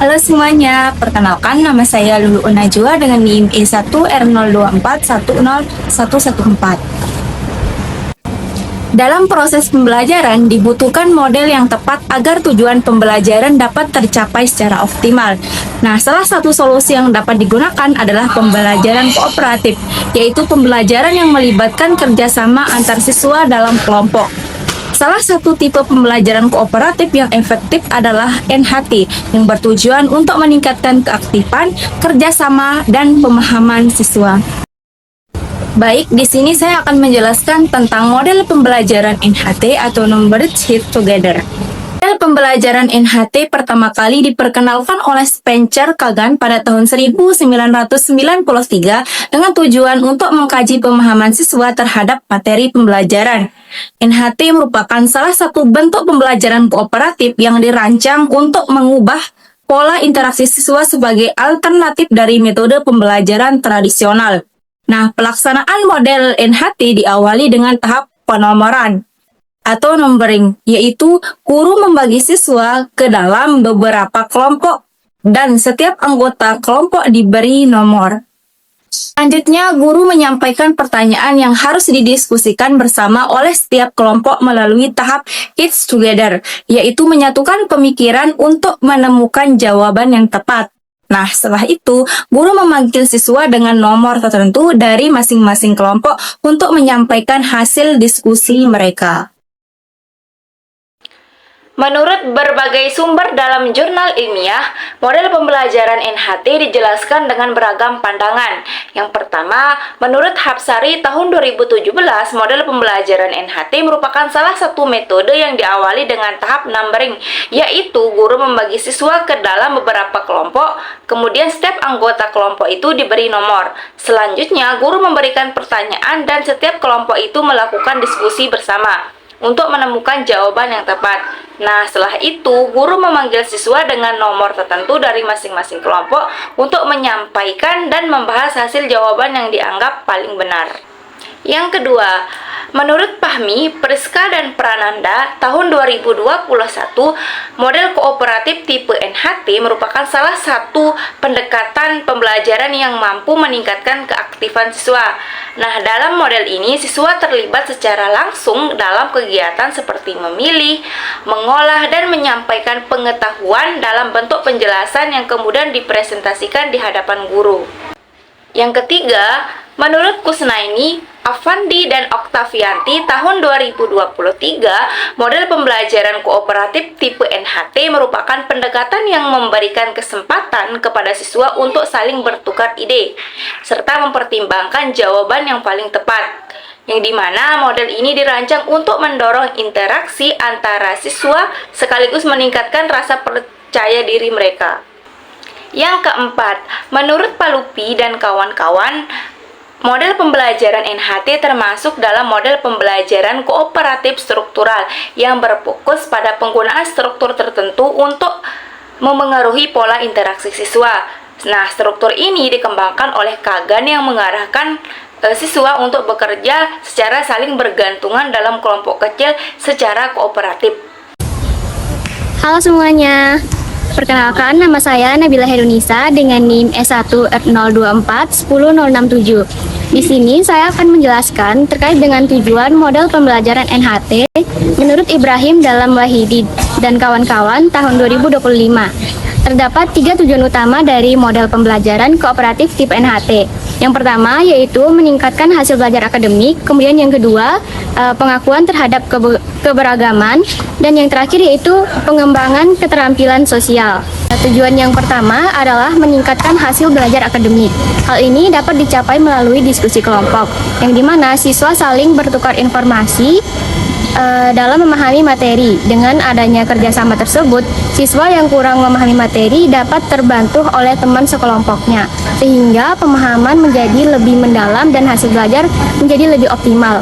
Halo semuanya, perkenalkan nama saya Lulu Najwa dengan NIM E1R02410114. Dalam proses pembelajaran dibutuhkan model yang tepat agar tujuan pembelajaran dapat tercapai secara optimal. Nah, salah satu solusi yang dapat digunakan adalah pembelajaran kooperatif, yaitu pembelajaran yang melibatkan kerjasama antar siswa dalam kelompok. Salah satu tipe pembelajaran kooperatif yang efektif adalah NHT yang bertujuan untuk meningkatkan keaktifan, kerjasama, dan pemahaman siswa. Baik, di sini saya akan menjelaskan tentang model pembelajaran NHT atau Numbered Hit Together. Model pembelajaran NHT pertama kali diperkenalkan oleh Spencer Kagan pada tahun 1993 dengan tujuan untuk mengkaji pemahaman siswa terhadap materi pembelajaran. NHT merupakan salah satu bentuk pembelajaran kooperatif yang dirancang untuk mengubah pola interaksi siswa sebagai alternatif dari metode pembelajaran tradisional. Nah, pelaksanaan model NHT diawali dengan tahap penomoran atau numbering, yaitu guru membagi siswa ke dalam beberapa kelompok dan setiap anggota kelompok diberi nomor. Selanjutnya, guru menyampaikan pertanyaan yang harus didiskusikan bersama oleh setiap kelompok melalui tahap It's Together, yaitu menyatukan pemikiran untuk menemukan jawaban yang tepat. Nah, setelah itu, guru memanggil siswa dengan nomor tertentu dari masing-masing kelompok untuk menyampaikan hasil diskusi mereka. Menurut berbagai sumber dalam jurnal ilmiah, model pembelajaran NHT dijelaskan dengan beragam pandangan. Yang pertama, menurut Hapsari tahun 2017, model pembelajaran NHT merupakan salah satu metode yang diawali dengan tahap numbering, yaitu guru membagi siswa ke dalam beberapa kelompok, kemudian setiap anggota kelompok itu diberi nomor. Selanjutnya, guru memberikan pertanyaan dan setiap kelompok itu melakukan diskusi bersama untuk menemukan jawaban yang tepat. Nah, setelah itu, guru memanggil siswa dengan nomor tertentu dari masing-masing kelompok untuk menyampaikan dan membahas hasil jawaban yang dianggap paling benar. Yang kedua, menurut Fahmi, Priska, dan Prananda, tahun 2021, model kooperatif tipe NHT merupakan salah satu pendekatan pembelajaran yang mampu meningkatkan keaktifan siswa. Nah, dalam model ini, siswa terlibat secara langsung dalam kegiatan seperti memilih, mengolah, dan menyampaikan pengetahuan dalam bentuk penjelasan yang kemudian dipresentasikan di hadapan guru. Yang ketiga, menurut Kusnaini, Afandi, dan Oktavianti tahun 2023, model pembelajaran kooperatif tipe NHT merupakan pendekatan yang memberikan kesempatan kepada siswa untuk saling bertukar ide, serta mempertimbangkan jawaban yang paling tepat, yang dimana model ini dirancang untuk mendorong interaksi antara siswa sekaligus meningkatkan rasa percaya diri mereka. Yang keempat, menurut Palupi dan kawan-kawan, model pembelajaran NHT termasuk dalam model pembelajaran kooperatif struktural yang berfokus pada penggunaan struktur tertentu untuk memengaruhi pola interaksi siswa. Nah, struktur ini dikembangkan oleh Kagan yang mengarahkan siswa untuk bekerja secara saling bergantungan dalam kelompok kecil secara kooperatif. Halo semuanya, perkenalkan nama saya Nabila Herunisa dengan NIM S1R024-10067. Di sini saya akan menjelaskan terkait dengan tujuan model pembelajaran NHT menurut Ibrahim dalam Wahidi dan kawan-kawan tahun 2025. Terdapat 3 tujuan utama dari model pembelajaran kooperatif tipe NHT. Yang pertama yaitu meningkatkan hasil belajar akademik, kemudian yang kedua pengakuan terhadap keberagaman, dan yang terakhir yaitu pengembangan keterampilan sosial. Tujuan yang pertama adalah meningkatkan hasil belajar akademik. Hal ini dapat dicapai melalui diskusi kelompok, yang dimana siswa saling bertukar informasi dalam memahami materi. Dengan adanya kerjasama tersebut, siswa yang kurang memahami materi dapat terbantu oleh teman sekelompoknya, sehingga pemahaman menjadi lebih mendalam dan hasil belajar menjadi lebih optimal.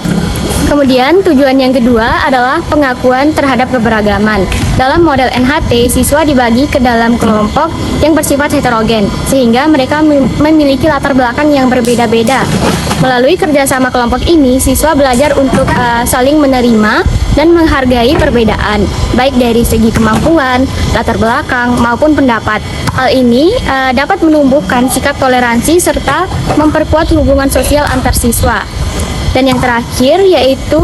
Kemudian tujuan yang kedua adalah pengakuan terhadap keberagaman. Dalam model NHT, siswa dibagi ke dalam kelompok yang bersifat heterogen, sehingga mereka memiliki latar belakang yang berbeda-beda. Melalui kerjasama kelompok ini, siswa belajar untuk saling menerima dan menghargai perbedaan, baik dari segi kemampuan, latar belakang, maupun pendapat. Hal ini dapat menumbuhkan sikap toleransi serta memperkuat hubungan sosial antar siswa. Dan yang terakhir yaitu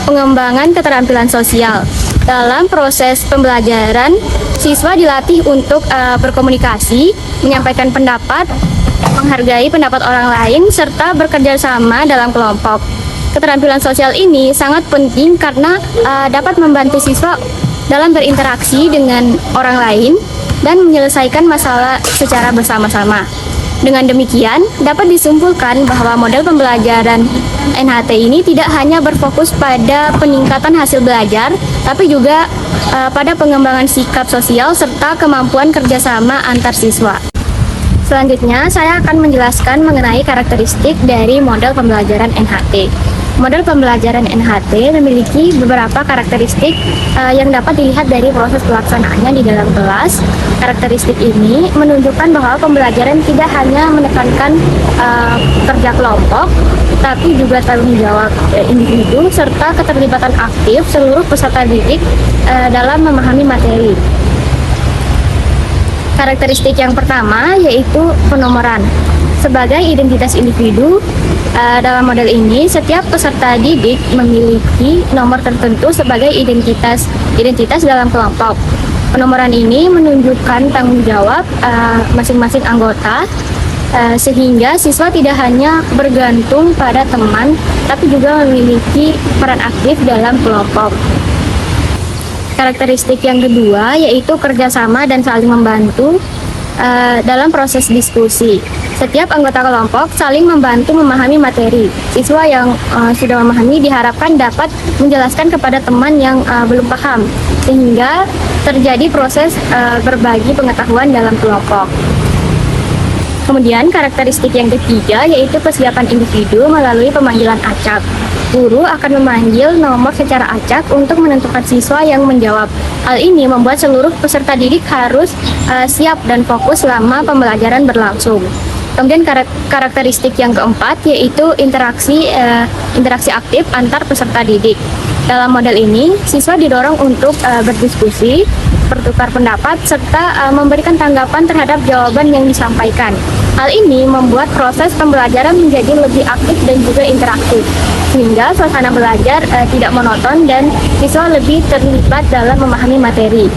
pengembangan keterampilan sosial. Dalam proses pembelajaran, siswa dilatih untuk berkomunikasi, menyampaikan pendapat, menghargai pendapat orang lain, serta bekerja sama dalam kelompok. Keterampilan sosial ini sangat penting karena dapat membantu siswa dalam berinteraksi dengan orang lain dan menyelesaikan masalah secara bersama-sama. Dengan demikian, dapat disimpulkan bahwa model pembelajaran NHT ini tidak hanya berfokus pada peningkatan hasil belajar, tapi juga pada pengembangan sikap sosial serta kemampuan kerjasama antar siswa. Selanjutnya, saya akan menjelaskan mengenai karakteristik dari model pembelajaran NHT. Model pembelajaran NHT memiliki beberapa karakteristik yang dapat dilihat dari proses pelaksanaannya di dalam kelas. Karakteristik ini menunjukkan bahwa pembelajaran tidak hanya menekankan kerja kelompok, tapi juga tanggung jawab individu serta keterlibatan aktif seluruh peserta didik dalam memahami materi. Karakteristik yang pertama yaitu penomoran. Sebagai identitas individu, dalam model ini setiap peserta didik memiliki nomor tertentu sebagai identitas dalam kelompok. Penomoran ini menunjukkan tanggung jawab masing-masing anggota, sehingga siswa tidak hanya bergantung pada teman, tapi juga memiliki peran aktif dalam kelompok. Karakteristik yang kedua yaitu kerjasama dan saling membantu dalam proses diskusi. Setiap anggota kelompok saling membantu memahami materi. Siswa yang sudah memahami diharapkan dapat menjelaskan kepada teman yang belum paham, sehingga terjadi proses berbagi pengetahuan dalam kelompok. Kemudian karakteristik yang ketiga yaitu kesiapan individu melalui pemanggilan acak. Guru akan memanggil nomor secara acak untuk menentukan siswa yang menjawab. Hal ini membuat seluruh peserta didik harus siap dan fokus selama pembelajaran berlangsung. Kemudian karakteristik yang keempat yaitu interaksi aktif antar peserta didik. Dalam model ini, siswa didorong untuk berdiskusi, bertukar pendapat, serta memberikan tanggapan terhadap jawaban yang disampaikan. Hal ini membuat proses pembelajaran menjadi lebih aktif dan juga interaktif, sehingga suasana belajar tidak monoton dan siswa lebih terlibat dalam memahami materi.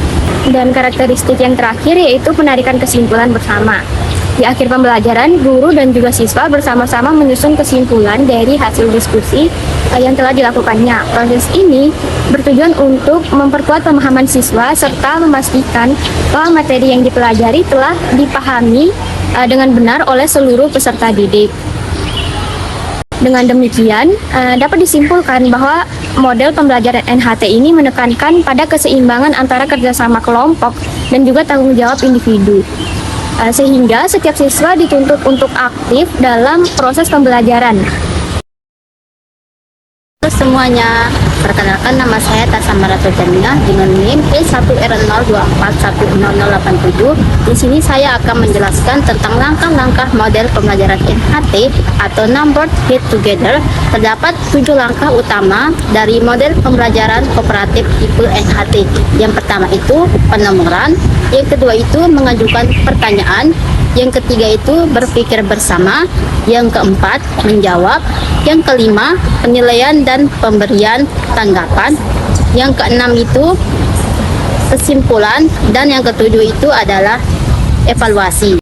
Dan karakteristik yang terakhir yaitu penarikan kesimpulan bersama. Di akhir pembelajaran, guru dan juga siswa bersama-sama menyusun kesimpulan dari hasil diskusi yang telah dilakukannya. Proses ini bertujuan untuk memperkuat pemahaman siswa serta memastikan bahwa materi yang dipelajari telah dipahami dengan benar oleh seluruh peserta didik. Dengan demikian, dapat disimpulkan bahwa model pembelajaran NHT ini menekankan pada keseimbangan antara kerjasama kelompok dan juga tanggung jawab individu. Sehingga setiap siswa dituntut untuk aktif dalam proses pembelajaran. Halo semuanya, perkenalkan nama saya Tasamara Jamilah dengan NIM E1R02410087. Di sini saya akan menjelaskan tentang langkah-langkah model pembelajaran NHT atau Numbered Get Together. Terdapat 7 langkah utama dari model pembelajaran kooperatif tipe NHT. Yang pertama itu penomoran, yang kedua itu mengajukan pertanyaan, yang ketiga itu berpikir bersama, yang keempat menjawab, yang kelima penilaian dan pemberian tanggapan, yang keenam itu kesimpulan, dan yang ketujuh itu adalah evaluasi.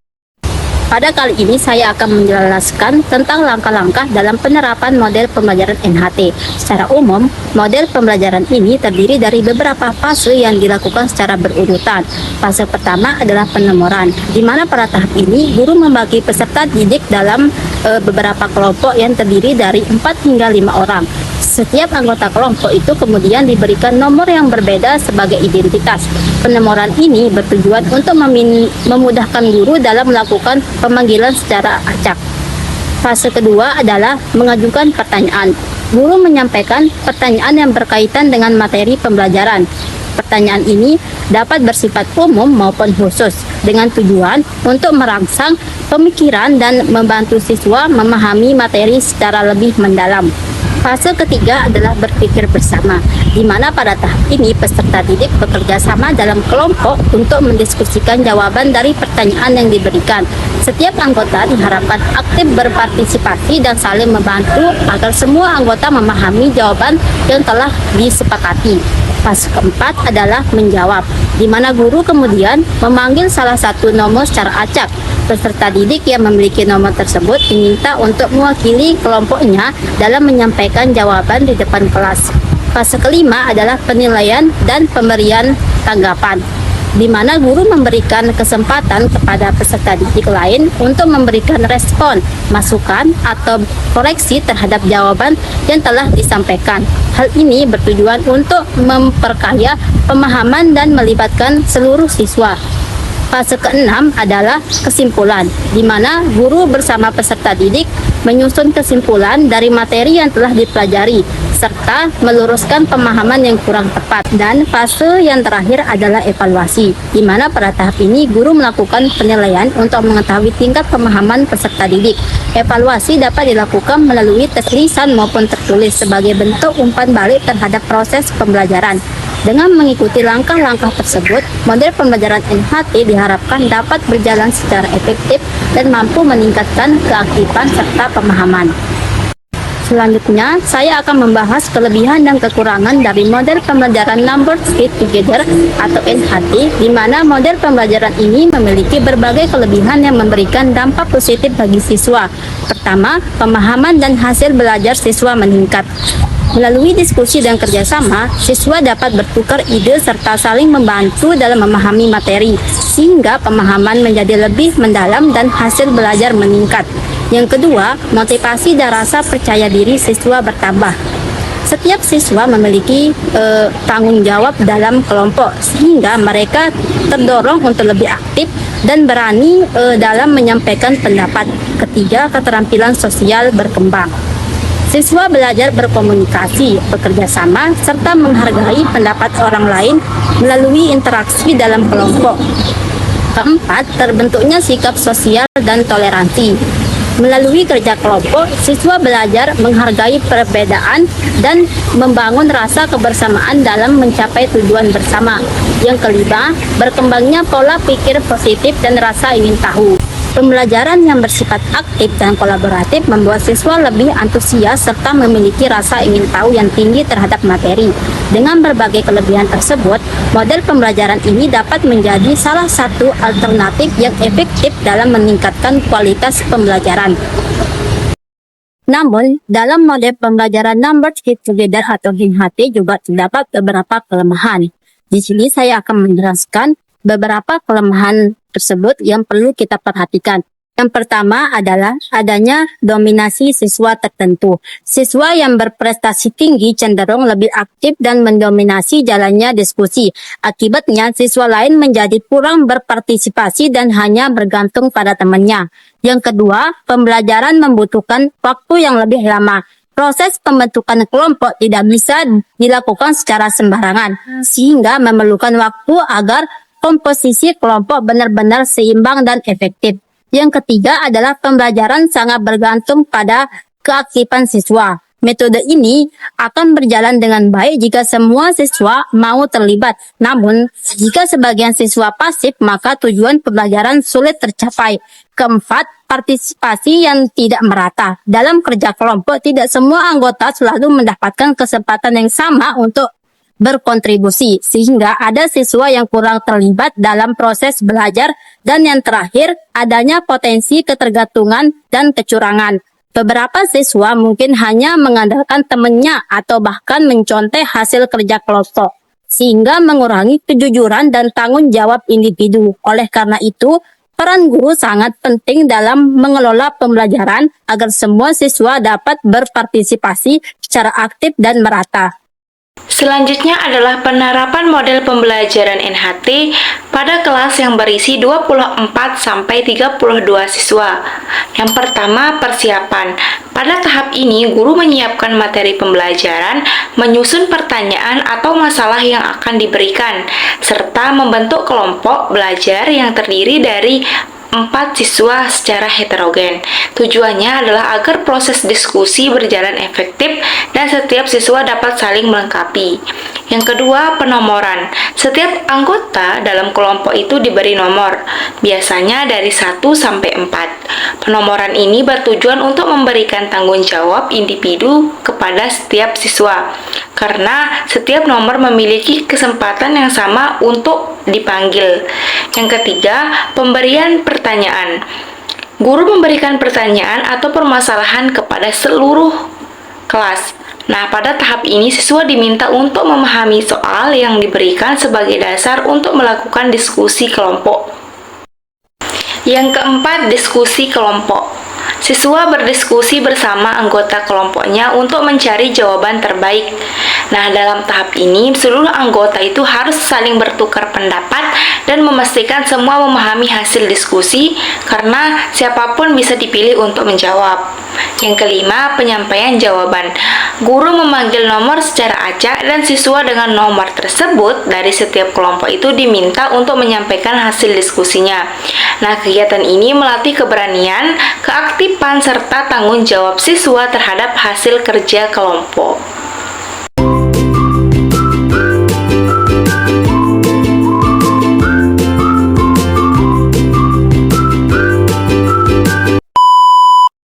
Pada kali ini saya akan menjelaskan tentang langkah-langkah dalam penerapan model pembelajaran NHT. Secara umum, model pembelajaran ini terdiri dari beberapa fase yang dilakukan secara berurutan. Fase pertama adalah penomoran, di mana pada tahap ini guru membagi peserta didik dalam beberapa kelompok yang terdiri dari 4 hingga 5 orang. Setiap anggota kelompok itu kemudian diberikan nomor yang berbeda sebagai identitas. Penomoran ini bertujuan untuk memudahkan guru dalam melakukan pemanggilan secara acak. Fase kedua adalah mengajukan pertanyaan. Guru menyampaikan pertanyaan yang berkaitan dengan materi pembelajaran. Pertanyaan ini dapat bersifat umum maupun khusus, dengan tujuan untuk merangsang pemikiran dan membantu siswa memahami materi secara lebih mendalam. Fase ketiga adalah berpikir bersama, di mana pada tahap ini peserta didik bekerja sama dalam kelompok untuk mendiskusikan jawaban dari pertanyaan yang diberikan. Setiap anggota diharapkan aktif berpartisipasi dan saling membantu agar semua anggota memahami jawaban yang telah disepakati. Fase keempat adalah menjawab, di mana guru kemudian memanggil salah satu nomor secara acak. Peserta didik yang memiliki nomor tersebut diminta untuk mewakili kelompoknya dalam menyampaikan jawaban di depan kelas. Fase kelima adalah penilaian dan pemberian tanggapan, di mana guru memberikan kesempatan kepada peserta didik lain untuk memberikan respon, masukan, atau koreksi terhadap jawaban yang telah disampaikan. Hal ini bertujuan untuk memperkaya pemahaman dan melibatkan seluruh siswa. Fase keenam adalah kesimpulan, di mana guru bersama peserta didik menyusun kesimpulan dari materi yang telah dipelajari, serta meluruskan pemahaman yang kurang tepat. Dan fase yang terakhir adalah evaluasi, di mana pada tahap ini guru melakukan penilaian untuk mengetahui tingkat pemahaman peserta didik. Evaluasi dapat dilakukan melalui tes lisan maupun tertulis sebagai bentuk umpan balik terhadap proses pembelajaran. Dengan mengikuti langkah-langkah tersebut, model pembelajaran NHT diharapkan dapat berjalan secara efektif dan mampu meningkatkan keaktifan serta pemahaman. Selanjutnya, saya akan membahas kelebihan dan kekurangan dari model pembelajaran Numbers Fit Together atau NHT, di mana model pembelajaran ini memiliki berbagai kelebihan yang memberikan dampak positif bagi siswa. Pertama, pemahaman dan hasil belajar siswa meningkat. Melalui diskusi dan kerjasama, siswa dapat bertukar ide serta saling membantu dalam memahami materi, sehingga pemahaman menjadi lebih mendalam dan hasil belajar meningkat. Yang kedua, motivasi dan rasa percaya diri siswa bertambah. Setiap siswa memiliki tanggung jawab dalam kelompok, sehingga mereka terdorong untuk lebih aktif dan berani dalam menyampaikan pendapat. Ketiga, keterampilan sosial berkembang. Siswa belajar berkomunikasi, bekerja sama, serta menghargai pendapat orang lain melalui interaksi dalam kelompok. Keempat, terbentuknya sikap sosial dan toleransi. Melalui kerja kelompok, siswa belajar menghargai perbedaan dan membangun rasa kebersamaan dalam mencapai tujuan bersama. Yang kelima, berkembangnya pola pikir positif dan rasa ingin tahu. Pembelajaran yang bersifat aktif dan kolaboratif membuat siswa lebih antusias serta memiliki rasa ingin tahu yang tinggi terhadap materi. Dengan berbagai kelebihan tersebut, model pembelajaran ini dapat menjadi salah satu alternatif yang efektif dalam meningkatkan kualitas pembelajaran. Namun, dalam model pembelajaran Numbers Fit Together atau NHT juga terdapat beberapa kelemahan. Di sini saya akan menjelaskan beberapa kelemahan tersebut yang perlu kita perhatikan. Yang pertama adalah adanya dominasi siswa tertentu. Siswa yang berprestasi tinggi cenderung lebih aktif dan mendominasi jalannya diskusi. Akibatnya, siswa lain menjadi kurang berpartisipasi dan hanya bergantung pada temannya. Yang kedua, pembelajaran membutuhkan waktu yang lebih lama. Proses pembentukan kelompok tidak bisa dilakukan secara sembarangan, sehingga memerlukan waktu agar komposisi kelompok benar-benar seimbang dan efektif. Yang ketiga adalah pembelajaran sangat bergantung pada keaktifan siswa. Metode ini akan berjalan dengan baik jika semua siswa mau terlibat. Namun, jika sebagian siswa pasif, maka tujuan pembelajaran sulit tercapai. Keempat, partisipasi yang tidak merata. Dalam kerja kelompok, tidak semua anggota selalu mendapatkan kesempatan yang sama untuk berkontribusi, sehingga ada siswa yang kurang terlibat dalam proses belajar. Dan yang terakhir, adanya potensi ketergantungan dan kecurangan. Beberapa siswa mungkin hanya mengandalkan temannya atau bahkan mencontoh hasil kerja kelompok, sehingga mengurangi kejujuran dan tanggung jawab individu. Oleh karena itu, peran guru sangat penting dalam mengelola pembelajaran agar semua siswa dapat berpartisipasi secara aktif dan merata. Selanjutnya adalah penerapan model pembelajaran NHT pada kelas yang berisi 24-32 siswa. Yang pertama, persiapan. Pada tahap ini, guru menyiapkan materi pembelajaran, menyusun pertanyaan atau masalah yang akan diberikan, serta membentuk kelompok belajar yang terdiri dari 4 siswa secara heterogen. Tujuannya adalah agar proses diskusi berjalan efektif dan setiap siswa dapat saling melengkapi. Yang kedua, penomoran. Setiap anggota dalam kelompok itu diberi nomor, biasanya dari 1 sampai 4. Penomoran ini bertujuan untuk memberikan tanggung jawab individu kepada setiap siswa, karena setiap nomor memiliki kesempatan yang sama untuk dipanggil. Yang ketiga, pemberian pertanyaan. Guru memberikan pertanyaan atau permasalahan kepada seluruh kelas. Nah, pada tahap ini siswa diminta untuk memahami soal yang diberikan sebagai dasar untuk melakukan diskusi kelompok. Yang keempat, diskusi kelompok. Siswa berdiskusi bersama anggota kelompoknya untuk mencari jawaban terbaik. Nah, dalam tahap ini, seluruh anggota itu harus saling bertukar pendapat dan memastikan semua memahami hasil diskusi, karena siapapun bisa dipilih untuk menjawab. Yang kelima, penyampaian jawaban. Guru memanggil nomor secara acak dan siswa dengan nomor tersebut dari setiap kelompok itu diminta untuk menyampaikan hasil diskusinya. Nah, kegiatan ini melatih keberanian, keaktifan, serta tanggung jawab siswa terhadap hasil kerja kelompok.